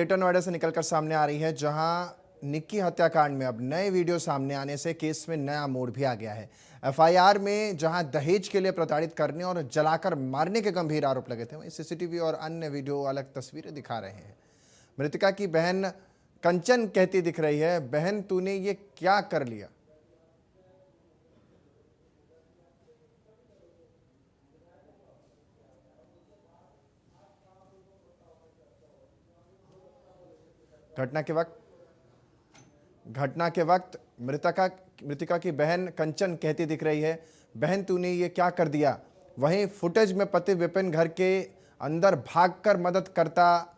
Greater Noida से निकलकर सामने आ रही है, जहां निक्की हत्याकांड में अब नए वीडियो सामने आने से केस में नया मोड़ भी आ गया है। एफआईआर में जहां दहेज के लिए प्रताड़ित करने और जलाकर मारने के गंभीर आरोप लगे थे, वहीं सीसीटीवी और अन्य वीडियो अलग तस्वीरें दिखा रहे हैं। मृतका की बहन कंचन कहती दिख रही है, बहन तूने ये क्या कर लिया। घटना के वक्त मृतका की बहन कंचन कहती दिख रही है, बहन तूने ये क्या कर दिया। वहीं फुटेज में पति विपिन घर के अंदर भागकर मदद करता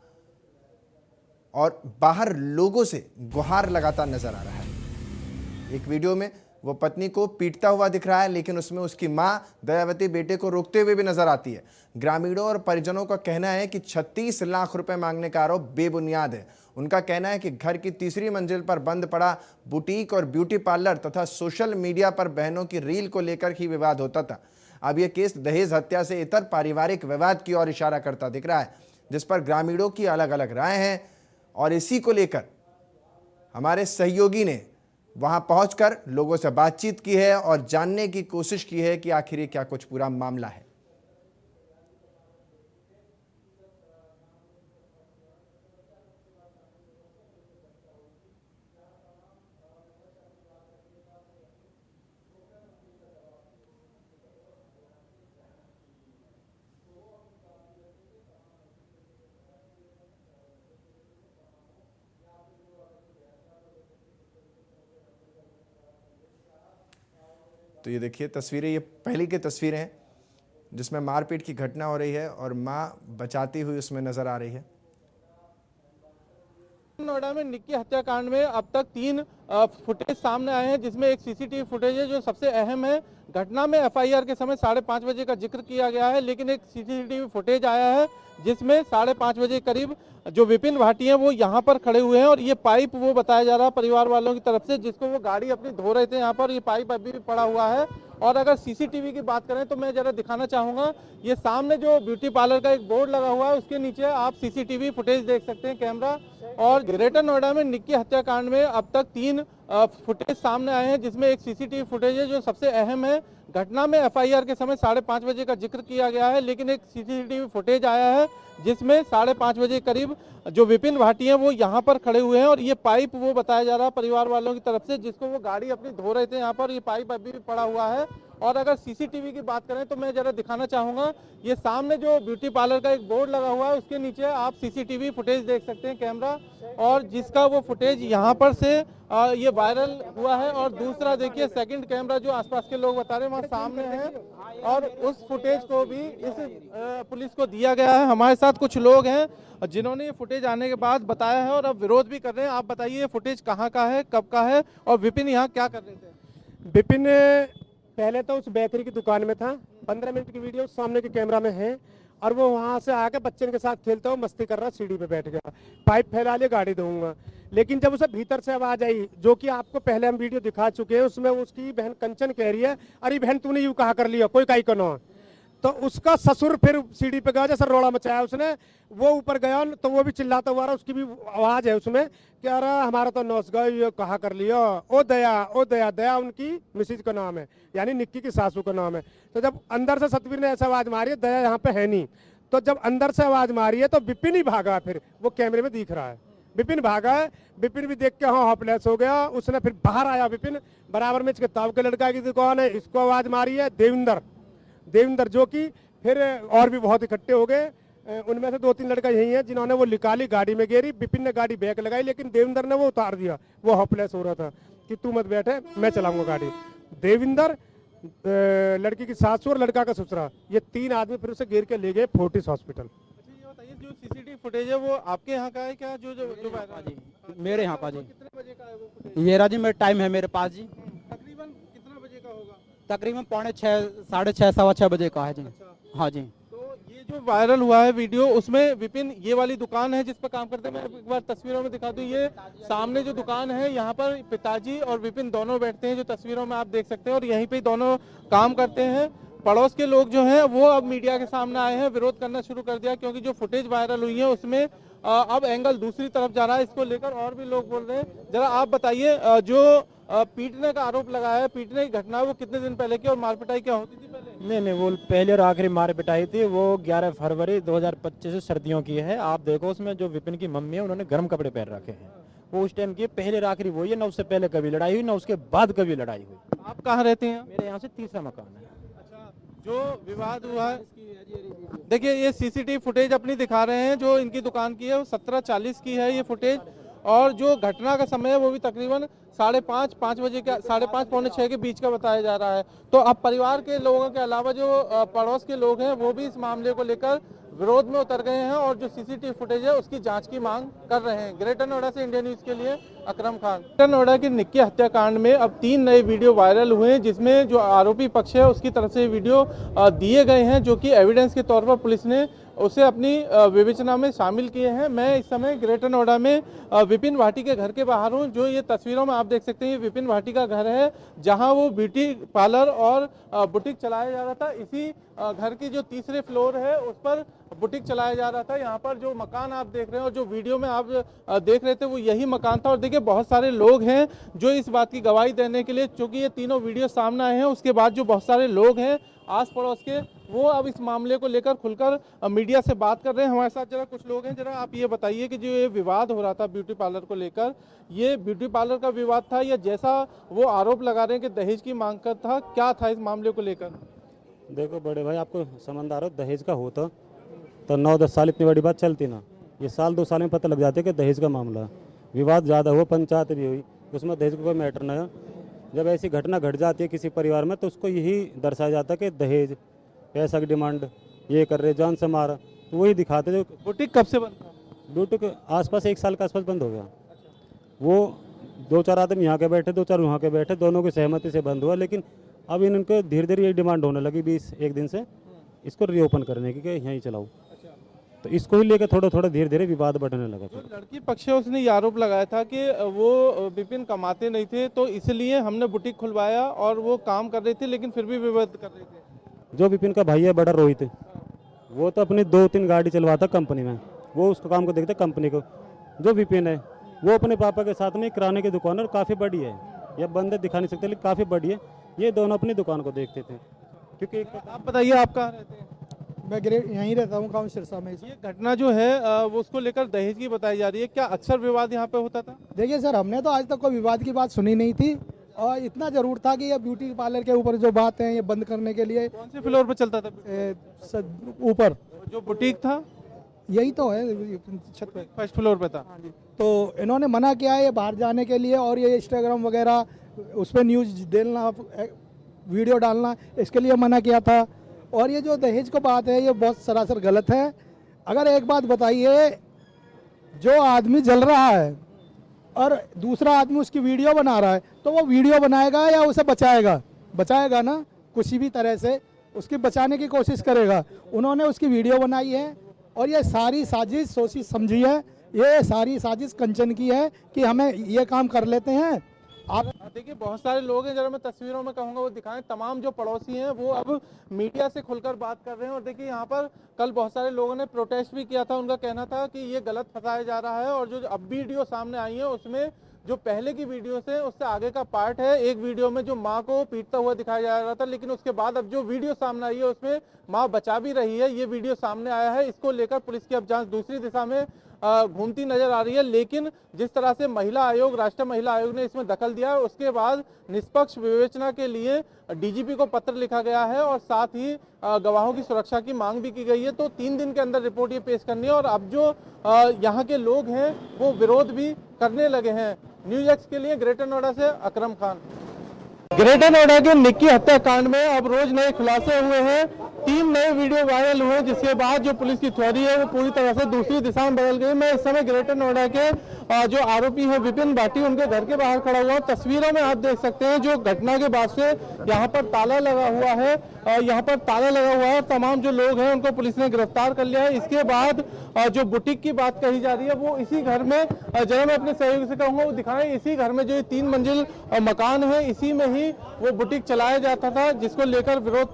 और बाहर लोगों से गुहार लगाता नजर आ रहा है। एक वीडियो में वो पत्नी को पीटता हुआ दिख रहा है, लेकिन उसमें उसकी मां दयावती बेटे को रोकते हुए भी नजर आती है। ग्रामीणों और परिजनों का कहना है कि 36 लाख रुपए मांगने का आरोप बेबुनियाद है। उनका कहना है कि घर की तीसरी मंजिल पर बंद पड़ा बुटीक और ब्यूटी पार्लर तथा सोशल मीडिया पर बहनों की रील को लेकर ही विवाद होता था। अब यह केस दहेज हत्या से इतर पारिवारिक विवाद की ओर इशारा करता दिख रहा है, जिस पर ग्रामीणों की अलग अलग राय हैं। और इसी को लेकर हमारे सहयोगी ने वहां पहुंचकर लोगों से बातचीत की है और जानने की कोशिश की है कि आखिर ये क्या कुछ पूरा मामला है। तो ये देखिए तस्वीरें, ये पहले की तस्वीरें हैं जिसमें मारपीट की घटना हो रही है और मां बचाती हुई उसमें नजर आ रही है। नोएडा में निक्की हत्याकांड में अब तक 3 फुटेज सामने आए हैं, जिसमें एक सीसीटीवी फुटेज है जो सबसे अहम है। घटना में एफआईआर के समय 5:30 बजे का जिक्र किया गया है, लेकिन एक सीसीटीवी फुटेज आया है जिसमें 5:30 बजे करीब जो विपिन भाटी हैं वो यहाँ पर खड़े हुए हैं और ये पाइप वो बताया जा रहा है परिवार वालों की तरफ से, जिसको वो गाड़ी अपनी धो रहे थे यहाँ पर। ये पाइप अभी भी पड़ा हुआ है। और अगर सीसीटीवी की बात करें तो मैं जरा दिखाना चाहूंगा, ये सामने जो ब्यूटी पार्लर का एक बोर्ड लगा हुआ है उसके नीचे आप सीसीटीवी फुटेज देख सकते हैं, कैमरा। और ग्रेटर नोएडा में निक्की हत्याकांड में अब तक 3 फुटेज सामने आए हैं, जिसमें एक सीसीटीवी फुटेज है जो सबसे अहम है। घटना में एफआईआर के समय 5:30 बजे का जिक्र किया गया है, लेकिन एक सीसीटीवी फुटेज आया है जिसमें 5:30 बजे करीब जो विपिन भाटी हैं वो यहाँ पर खड़े हुए हैं और ये पाइप वो बताया जा रहा है परिवार वालों की तरफ से, जिसको वो गाड़ी अपनी धो रहे थे यहाँ पर। ये पाइप अभी भी पड़ा हुआ है। और अगर सीसीटीवी की बात करें तो मैं जरा दिखाना चाहूंगा, ये सामने जो ब्यूटी पार्लर का एक बोर्ड लगा हुआ है उसके नीचे आप सीसीटीवी फुटेज देख सकते हैं, कैमरा। और जिसका वो फुटेज यहाँ पर से ये वायरल हुआ है। और दूसरा देखिए सेकंड कैमरा जो आसपास के लोग बता रहे हैं वहाँ सामने है, और उस फुटेज को भी इस पुलिस को दिया गया है। हमारे साथ कुछ लोग हैं जिन्होंने ये फुटेज आने के बाद बताया है और अब विरोध भी कर रहे हैं। आप बताइए ये फुटेज कहाँ का है, कब का है, और विपिन यहाँ क्या कर रहे थे। विपिन पहले तो उस बेकरी की दुकान में था। 15 मिनट की वीडियो सामने के कैमरा में है, और वो वहां से आके बच्चे के साथ खेलता हुआ मस्ती कर रहा, सीढ़ी पे बैठ गया, पाइप फैला लिया, गाड़ी धोऊंगा। लेकिन जब उसे भीतर से आवाज आई, जो कि आपको पहले हम वीडियो दिखा चुके हैं, उसमें उसकी बहन कंचन कह रही है, अरे बहन तूने यूं कहा कर लिया, कोई काई कनो। तो उसका ससुर फिर सीढ़ी पे गया, जैसे रोड़ा मचाया उसने, वो ऊपर गया तो वो भी चिल्लाता हुआ रहा। उसकी भी आवाज है उसमें कि अरे हमारा तो नौस गए, ये कहा कर लिया, ओ दया, ओ दया। दया उनकी मिसिज का नाम है, यानी निक्की की सासू का नाम है। तो जब अंदर से सतवीर ने ऐसा आवाज मारी, दया यहाँ पे है नहीं, तो जब अंदर से आवाज मारी है तो विपिन ही भागा। फिर वो कैमरे में दिख रहा है, विपिन भागा है। विपिन भी देख के हाँ हॉपलेस हो गया। उसने फिर बाहर आया विपिन, बराबर में इसके ताऊ के लड़का की दुकान है, इसको आवाज मारी है देविंदर, जो कि फिर और भी बहुत इकट्ठे हो गए। उनमें से 2-3 लड़का यही है जिन्होंने वो निकाली, गाड़ी में गेरी। विपिन ने गाड़ी बैक लगाई, लेकिन देविंदर ने वो उतार दिया। वो हॉपलेस हो रहा था कि तू मत बैठे, मैं चलाऊंगा गाड़ी। देविंदर, लड़की की सासू और लड़का का ससुरा, ये 3 आदमी फिर उसे घेर के ले गए फोर्टिस हॉस्पिटल। जो सीसीटीवी फुटेज है वो आपके यहाँ का है क्या? जो जी मेरे यहाँ का जी। कितने बजे का है वो फुटेज? ये राजी मेरा टाइम है मेरे पास जी। तकरीबन कितना बजे का होगा? तकरीबन 5:45, 6:30, 6:15 बजे का है जी। हाँ जी। तो ये जो वायरल हुआ है वीडियो, उसमें विपिन, ये वाली दुकान है जिस पर काम करते हैं, मैं एक बार तस्वीरों में दिखा दूं। ये सामने जो दुकान है यहाँ पर पिताजी और विपिन दोनों बैठते हैं, जो तस्वीरों में आप देख सकते हैं, और यहीं पे दोनों काम करते हैं। पड़ोस के लोग जो हैं वो अब मीडिया के सामने आए हैं, विरोध करना शुरू कर दिया, क्योंकि जो फुटेज वायरल हुई है उसमें अब एंगल दूसरी तरफ जा रहा है, इसको लेकर और भी लोग बोल रहे हैं। जरा आप बताइए, जो पीटने का आरोप लगाया है, पीटने की घटना वो कितने दिन पहले की और मार पिटाई क्या होती थी पहले? नहीं, वो पहले और आखिरी मार पिटाई थी वो 11 फरवरी 2025 से सर्दियों की है। आप देखो उसमें जो विपिन की मम्मी है उन्होंने गर्म कपड़े पहन रखे हैं, वो उस टाइम की पहले और आखिरी वही है। ना उससे पहले कभी लड़ाई हुई, ना उसके बाद कभी लड़ाई हुई। आप कहाँ रहते हैं? मेरे यहाँ से तीसरा मकान है। जो विवाद हुआ है, देखिए ये सीसीटीवी फुटेज अपनी दिखा रहे हैं जो इनकी दुकान की है, वो 17:40 की है ये फुटेज। और जो घटना का समय है वो भी तकरीबन 5:30 बजे का, 5:30 पौने 6 के बीच का बताया जा रहा है। तो अब परिवार के लोगों के अलावा जो पड़ोस के लोग हैं वो भी इस मामले को लेकर विरोध में उतर गए हैं और जो सीसीटीवी फुटेज है उसकी जांच की मांग कर रहे हैं। ग्रेटर नोएडा से इंडिया न्यूज के लिए अकरम खान। ग्रेटर नोएडा के निक्की हत्याकांड में अब 3 नए वीडियो वायरल हुए हैं, जिसमें जो आरोपी पक्ष है उसकी तरफ से वीडियो दिए गए हैं, जो कि एविडेंस के तौर पर पुलिस ने उसे अपनी विवेचना में शामिल किए हैं। मैं इस समय ग्रेटर नोएडा में विपिन भाटी के घर के बाहर हूं। जो ये तस्वीरों में आप देख सकते हैं, ये विपिन भाटी का घर है, जहां वो ब्यूटी पार्लर और बुटीक चलाया जा रहा था। इसी घर की जो तीसरे फ्लोर है उस पर बुटीक चलाया जा रहा था। यहाँ पर जो मकान आप देख रहे हैं और जो वीडियो में आप देख रहे थे वो यही मकान था। और देखिए बहुत सारे लोग हैं जो इस बात की गवाही देने के लिए, चूंकि ये तीनों वीडियो सामने आए हैं, उसके बाद जो बहुत सारे लोग हैं आस पड़ोस के, वो अब इस मामले को लेकर खुलकर मीडिया से बात कर रहे हैं। हमारे साथ जरा कुछ लोग हैं। जरा आप ये बताइए कि जो ये विवाद हो रहा था ब्यूटी पार्लर को लेकर, ये ब्यूटी पार्लर का विवाद था या जैसा वो आरोप लगा रहे हैं कि दहेज की मांग का था, क्या था इस मामले को लेकर? देखो बड़े भाई, आपको समझ आ रहा हो, दहेज का होता तो 9-10 साल इतनी बड़ी बात चलती ना। ये साल 2 साल में पता लग जाता है कि दहेज का मामला विवाद ज़्यादा हुआ, पंचायत भी हुई, उसमें दहेज का कोई मैटर नहीं है। जब ऐसी घटना घट जाती है किसी परिवार में तो उसको यही दर्शाया जाता है कि दहेज, पैसा की डिमांड, ये कर रहे, जान से मारा, तो वही दिखाते। जो बुटीक कब से बंद था? ब्यूटी के आसपास 1 साल के आसपास बंद हो गया। वो 2-4 आदमी यहाँ के बैठे, 2-4 वहाँ के बैठे, दोनों की सहमति से बंद हुआ। लेकिन अब इनके धीरे धीरे ये डिमांड होने लगी 20-1 दिन से इसको रीओपन करने की, कि यहीं चलाओ। तो इसको ही लेकर थोड़ा थोड़ा धीरे धीरे विवाद बढ़ने लगा। जो लड़की पक्ष है उसने ये आरोप लगाया था कि वो विपिन कमाते नहीं थे, तो इसलिए हमने बुटीक खुलवाया और वो काम कर रही थी, लेकिन फिर भी विवाद कर रहे थे। जो विपिन का भाई है बड़ा रोहित, वो तो अपनी 2-3 गाड़ी चलवाता कंपनी में, वो उसका काम को देखते कंपनी को। जो विपिन है वो अपने पापा के साथ में किराने की दुकान है और काफ़ी बड़ी है, यह बंदे दिखा नहीं सकते लेकिन काफ़ी बड़ी है। ये दोनों अपनी दुकान को देखते थे। क्योंकि आप बताइए आप कहाँ रहते हैं? मैं यहीं रहता हूँ, गाँव सिरसा में। ये घटना जो है वो उसको लेकर दहेज की बताई जा रही है, क्या अक्सर विवाद यहाँ पे होता था? देखिए सर, हमने तो आज तक कोई विवाद की बात सुनी नहीं थी, और इतना जरूर था कि ये ब्यूटी पार्लर के ऊपर जो बात है ये बंद करने के लिए कौन से फ्लोर पे चलता था? ऊपर जो बुटीक था यही तो है, छत पे। फर्स्ट फ्लोर पे था। तो इन्होंने मना किया है ये बाहर जाने के लिए, और ये इंस्टाग्राम वगैरह उस पर न्यूज़ देना, वीडियो डालना, इसके लिए मना किया था। और ये जो दहेज को बात है ये बहुत सरासर गलत है। अगर एक बात बताइए, जो आदमी जल रहा है और दूसरा आदमी उसकी वीडियो बना रहा है, तो वो वीडियो बनाएगा या उसे बचाएगा? बचाएगा ना, किसी भी तरह से उसकी बचाने की कोशिश करेगा। उन्होंने उसकी वीडियो बनाई है और ये सारी साजिश सोची समझी है, ये सारी साजिश कंचन की है कि हमें ये काम कर लेते हैं। आप देखिए बहुत सारे लोग हैं, जरा मैं तस्वीरों में कहूँगा वो दिखाएं। तमाम जो पड़ोसी हैं वो अब मीडिया से खुलकर बात कर रहे हैं। और देखिए यहाँ पर कल बहुत सारे लोगों ने प्रोटेस्ट भी किया था। उनका कहना था कि ये गलत फंसाया जा रहा है, और जो अब वीडियो सामने आई है उसमें जो पहले की वीडियो से उससे आगे का पार्ट है। एक वीडियो में जो माँ को पीटता हुआ दिखाया जा रहा था, लेकिन उसके बाद अब जो वीडियो सामने आई है उसमें माँ बचा भी रही है। ये वीडियो सामने आया है, इसको लेकर पुलिस की अब जांच दूसरी दिशा में घूमती नजर आ रही है। लेकिन जिस तरह से महिला आयोग, राष्ट्रीय महिला आयोग ने इसमें दखल दिया है, उसके बाद निष्पक्ष विवेचना के लिए डीजीपी को पत्र लिखा गया है और साथ ही गवाहों की सुरक्षा की मांग भी की गई है। तो 3 दिन के अंदर रिपोर्ट ये पेश करनी है। और अब जो यहाँ के लोग हैं वो विरोध भी करने लगे हैं। न्यूज़ एक्स के लिए ग्रेटर नोएडा से अकरम खान। ग्रेटर नोएडा के निक्की हत्याकांड में अब रोज नए खुलासे हुए हैं। 3 नए वीडियो वायरल हुए, जिसके बाद जो पुलिस की थ्योरी है वो पूरी तरह से दूसरी दिशा में बदल गई। मैं इस समय ग्रेटर नोएडा के जो आरोपी है विपिन भाटी, उनके घर के बाहर खड़ा हुआ। तस्वीरों में आप देख सकते हैं जो घटना के बाद से यहाँ पर ताला लगा हुआ है, यहाँ पर ताला लगा हुआ है। तमाम जो लोग हैं उनको पुलिस ने गिरफ्तार कर लिया है। इसके बाद जो बुटीक की बात कही जा रही है वो इसी घर में, जरा मैं अपने सहयोगी से कहूँगा वो दिखाएं, इसी घर में जो 3 मंजिल मकान है इसी में ही वो बुटीक चलाया जाता था, जिसको लेकर विरोध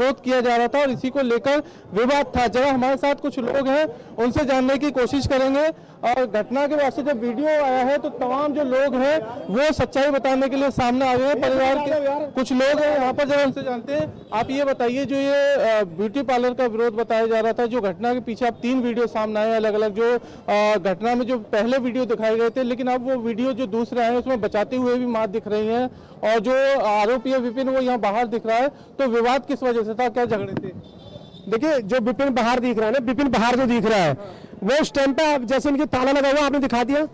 विरोध किया जा रहा था और इसी को लेकर विवाद था। जरा हमारे साथ कुछ लोग हैं, उनसे जानने की कोशिश करेंगे। और घटना के बाद से जब वीडियो आया है तो तमाम जो लोग हैं वो सच्चाई बताने के लिए सामने आ गए हैं। परिवार के कुछ लोग हैं यहाँ पर, जरा उनसे जानते हैं। आप ये बताइए, जो ये ब्यूटी पार्लर का विरोध बताया जा रहा था, जो घटना के पीछे अब 3 वीडियो सामने आए अलग अलग, जो घटना में जो पहले वीडियो दिखाए गए थे, लेकिन अब वो वीडियो जो दूसरे आए उसमें बचाते हुए भी मार दिख रही है और जो आरोपी है विपिन वो यहाँ बाहर दिख रहा है, तो विवाद किस वजह से था, क्या झगड़े थे? देखिए, जो विपिन बाहर दिख रहा है ना, विपिन बाहर जो दिख रहा है वो उस टाइम पे जैसे इनके ताला लगा हुआ आपने दिखा दिया,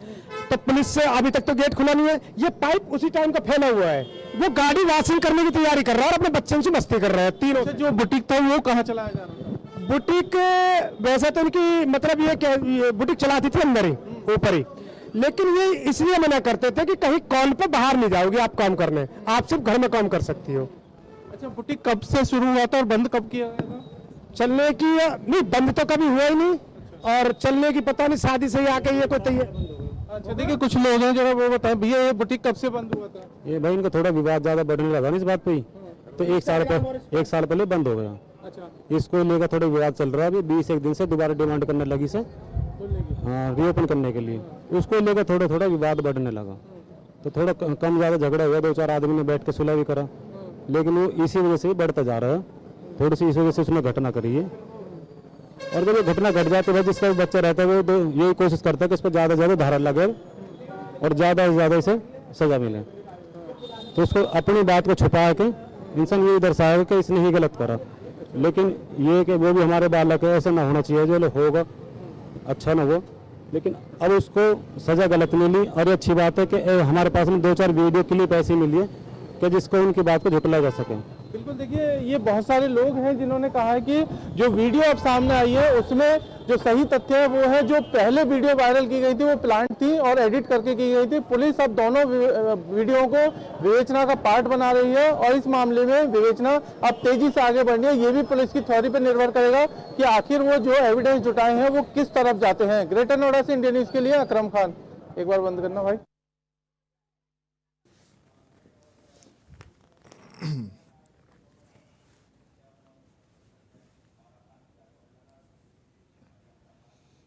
तो पुलिस से अभी तक तो गेट खुला नहीं है। ये पाइप उसी टाइम का फैला हुआ है, वो गाड़ी वॉशिंग करने की तैयारी कर रहा है और अपने बच्चों से मस्ती कर रहा है। तीनों जो बुटीक था वो कहाँ चलाया जा रहा था? बुटीक वैसे तो इनकी मतलब ये बुटीक चलाती थी अंदर ही, ऊपर ही, लेकिन ये इसलिए मना करते थे कि कहीं कॉल पे बाहर नहीं जाओगे आप काम करने, आप सिर्फ घर में काम कर सकती हो। अच्छा, बुटीक कब से शुरू हुआ था और बंद कब किया गया था? चलने की नहीं, बंद तो कभी हुआ ही नहीं, और चलने की पता नहीं, शादी से ही आके ये कोई तैयार। अच्छा, देखिए कुछ लोग हैं, जरा वो बताएं भैया, ये बुटीक कब से बंद हुआ था? ये भाई इनका थोड़ा विवाद ज़्यादा बढ़ने लगा ना इस बात पे ही, तो एक साल पहले बंद हो गया। अच्छा, इसको लेकर थोड़ा विवाद चल रहा है। अभी 20 दिन से दोबारा डिमांड करने लगी से, हाँ, रीओपन करने के लिए। उसको लेकर थोड़ा थोड़ा विवाद बढ़ने लगा, तो थोड़ा कम ज़्यादा झगड़ा हुआ, 2-4 आदमी ने बैठ के सुलह भी करा, लेकिन वो इसी वजह से ही बढ़ता जा रहा है। थोड़ी सी इस वजह से उसने घटना करी है, और जब ये घटना घट जाती है, जिसका बच्चा रहता है वो यही कोशिश करता है कि इस पर ज़्यादा से ज़्यादा धारा लगे और ज़्यादा से ज़्यादा इसे सजा मिले। तो उसको अपनी बात को छुपा के इंसान ये दर्शाएगा कि इसने ही गलत करा, लेकिन ये कि वो भी हमारे बालक है, ऐसा ना होना चाहिए। जो होगा अच्छा ना हो, लेकिन अब उसको सज़ा गलत मिली, और ये अच्छी बात है कि हमारे पास में 2-4 वीडियो क्लिप ऐसी मिली है कि जिसको उनकी बात को झुटलाया जा सके। बिल्कुल, देखिए ये बहुत सारे लोग हैं जिन्होंने कहा है कि जो वीडियो अब सामने आई है उसमें जो सही तथ्य है वो है, जो पहले वीडियो वायरल की गई थी वो प्लांट थी और एडिट करके की गई थी। पुलिस अब दोनों वीडियो को विवेचना का पार्ट बना रही है और इस मामले में विवेचना अब तेजी से आगे बढ़नी है। ये भी पुलिस की थ्योरी पर निर्भर करेगा कि आखिर वो जो एविडेंस जुटाए हैं वो किस तरफ जाते हैं। ग्रेटर नोएडा से इंडिया न्यूज के लिए अकरम खान। एक बार बंद करना भाई।